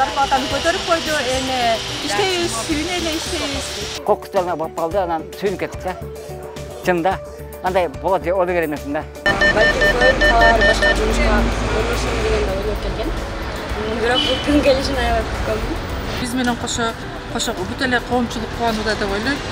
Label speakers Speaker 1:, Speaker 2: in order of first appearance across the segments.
Speaker 1: зарплатаны көтөрүп койду. Эми иштейбиз, үйүнө эле иштейбиз.
Speaker 2: Кокус жалына болуп калды, анан сүйүнүп кеттик да. Чында андай болот деп ойлогон эмесмин да.
Speaker 3: Балки көп калар, башка жумушка орношом дегенде ойлоп келген. Бирок бул күн келишин аябай күткөнмүн.
Speaker 4: Биз менен кошо бүт эле коомчулук кубанууда деп ойлойм.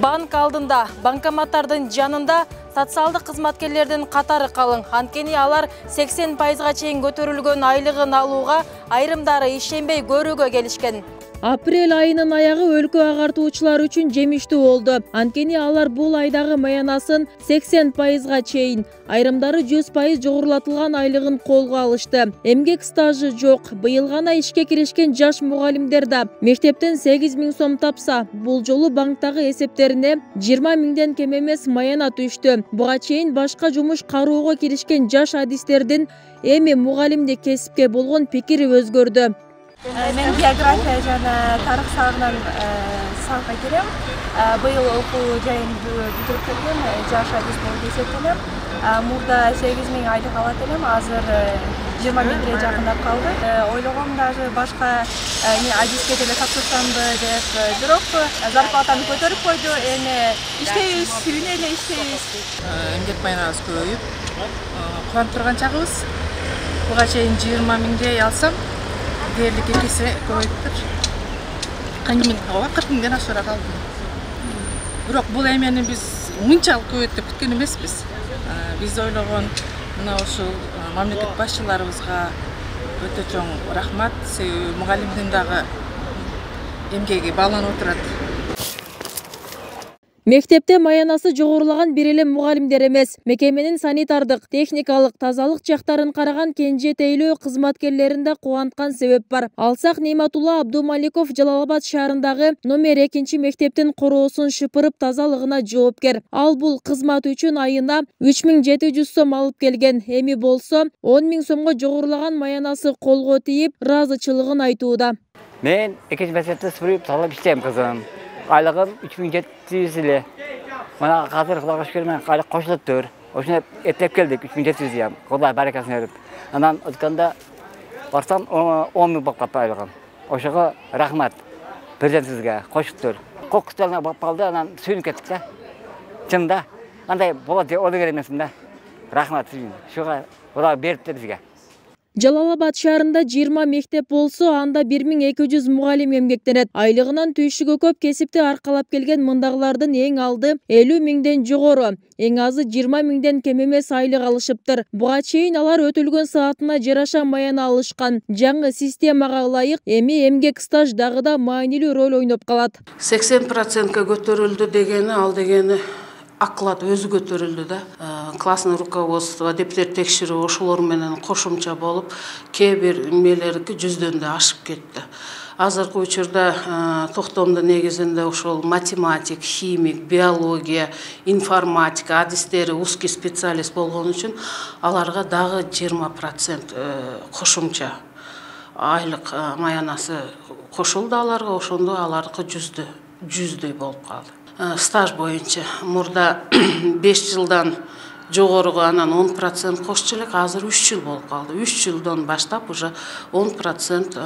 Speaker 5: Банк алдында, банкоматтардын жанында социалдык кызматкерлердин катары калың. Анткени алар 80%га чейин көтөрүлгөн айлыгын алууга айрымдары ишенбей көрүүгө келишкен. Апрель айынын аягы өлкө агартуучулар үчүн жемиштүү болду. Анткени алар бул айдагы маянасын 80%га чейин, айрымдары 100% жогорулатылган айлыгын колго алышты. Эмгек стажы жок. Быйыл гана ишке киришкен жаш мугалимдер да мектептен 8000 сом тапса, бул жолу банктагы эсептерине 20 миңден кем эмес маяна түштү. Буга чейин башка жумуш кароого киришкен жаш адистердин эми мугалимдик кесипке болгон пикири өзгөрдү.
Speaker 1: Мен география жана тарых сагынан санга кирем. Быйыл окуу жайын бүтүрүп келгем, жаш адис болуп эсептелем. Мурда 8000 айлык алат элем, азыр 20 миңге жакындап калды. Ойлогом даже башка адиске деле тапшырсамбы деп, бирок зарплатаны көтөрүп койду. Эми иштейбиз, үйүнө эле иштейбиз.
Speaker 4: Эмгек маянабыз көбөйүп, кубанып турган чагыбыз. Буга чейин 20 миңдей алсам, дээрлик экесе көбөйүптүр. 40 миңден ашыра калды. Бирок бул эмени биз мынчалык көбөйт деп күткөн эмеспиз. Биз ойлогон мына ушул мамлекет башчыларыбызга өтө чоң рахмат. Себеби мугалимдин дагы эмгеги бааланып турат.
Speaker 5: Мектепте маянасы жогорулаган бир эле мугалимдер эмес, мекеменин санитардык, техникалык, тазалык жактарын караган кенжетейлөө кызматкерлерин да кубанткан себеп бар. Алсак Нематулла Абдумаликов Жалал-Абад шаарындагы номер 2 мектептин короосун шыпырып тазалыгына жоопкер. Ал бул кызмат үчүн айына 3700 сом алып келген. Эми болсо 10 000 сомго жогорулаган маянасы колго тийип, ыраазычылыгын айтууда.
Speaker 2: Мен 2 мектепте сүрүп талап иштейм кызым. Айлығым 3700 эле. Мына азыр Кудайга шүкүр мен айлык кошулуптур. Ошону эптеп келдик 3700 ям. Кудай баракасын берип. Анан өткөндө барсам 10 000 болуп калды айлыгым. Ошого рахмат. Президентибизге кошуптур. Кокус жалына болуп калды, анан сүйүнүп кеттик да. Чында андай болот деп ойлогон эмесмин да. Рахмат сизге. Шуга Кудай берипти бизге.
Speaker 5: Жалал-Абад шаарында 20 мектеп болсо, анда 1200 мугалим эмгектенет. Айлыгынан түйшүгө көп кесипти аркалап келген мындагылардын эң алды 50 миңден жогору. Эң азы 20 миңден кем эмес айлык алышыптыр. Буга чейин алар өтүлгөн саатына жараша маяна алышкан. Жаңы системага ылайык эми эмгек стаж дагы да маанилүү роль ойноп калат.
Speaker 6: 80%га көтөрүлдү дегени, ал дегени оклад өзү көтөрүлдү да. Классный руководство, дептер текшерүү ошолор менен кошумча болуп, кээ бир эмелердики 100дөн да ашып кетти. Азыркы учурда токтомдун негизинде ошол математик, химик, биология, информатика адистери узкий специалист болгон үчүн аларга дагы 20% кошумча айлык маянасы кошулду аларга, ошондо алардыкы 100дөй болуп калды. Стаж боюнча мурда 5 жылдан жогоруга анан 10% кошчу элек, азыр 3 жыл болуп калды. 3 жылдан баштап уже 10%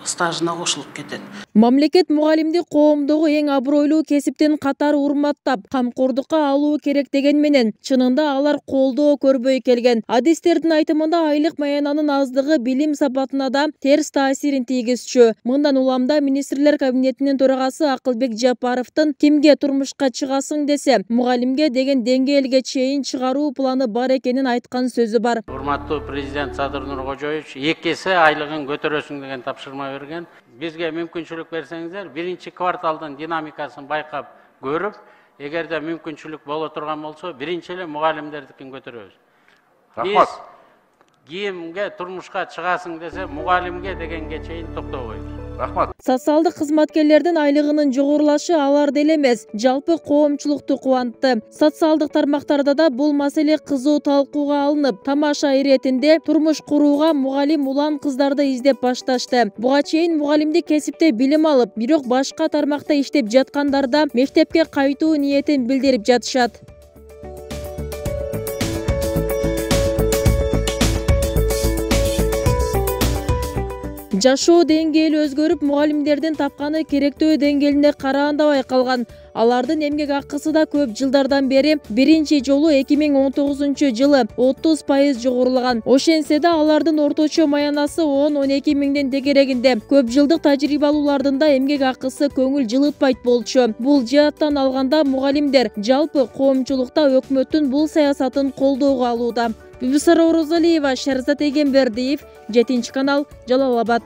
Speaker 6: стажына кошулуп кетет.
Speaker 5: Мамлекет мугалимди коомдогу эң абройлуу кесиптин катары урматтап, камкордукка алуу керек деген менен, чынында алар колдоо көрбөй келген. Адистердин айтымында айлык маянанын аздыгы билим сапатына да терс таасирин тийгизчү. Мындан уламда министрлер кабинетинин төрагасы Акылбек Жапаровдун кимге турмушка чыгасың десе, мугалимге деген деңгээлге чейин чыгаруу планы бар экенин айткан сөзү бар.
Speaker 7: Урматтуу президент Садыр Нуркожоевич 2 эсе айлыгын көтөрөсүң деген тапшырма берген. Бизге мүмкүнчүлүк берсеңиздер, биринчи кварталдын динамикасын байкап көрүп, эгерде мүмкүнчүлүк боло турган болсо, биринчи эле мугалимдердикин көтөрөбүз. Биз кимге турмушка чыгасың десе, мугалимге дегенге чейин токтобойбуз.
Speaker 8: Рахмат.
Speaker 5: Социалдык кызматкерлердин айлыгынын жогорулашы алар деле эмес, жалпы коомчулукту кубантты. Социалдык тармактарда да бул маселе кызуу талкууга алынып, тамаша иретинде турмуш курууга мугалим улан кыздарды издеп башташты. Буга чейин мугалимдик кесипте билим алып, бирок башка тармакта иштеп жаткандарда мектепке кайтуу ниетин билдирип жатышат. Жашоо деңгээли өзгөрүп, мугалимдердин тапканы керектөө деңгээлинде караандабай калган. Алардын эмгек акысы да көп жылдардан бери биринчи жолу 2019 жылы 30% жогорулаган. Ошентсе да алардын орточо маянасы 10-12 миңден тегерегинде. Көп жылдык тажрыйба алуулардын да эмгек акысы көңүл жылытпайт болчу. Бул жааттан алганда мугалимдер жалпы коомчулукта өкмөттүн бул саясатын колдоого алууда. Бибисара Орозалиева, Шерзат Эгембердиев, 7 канал, Жалал Абад.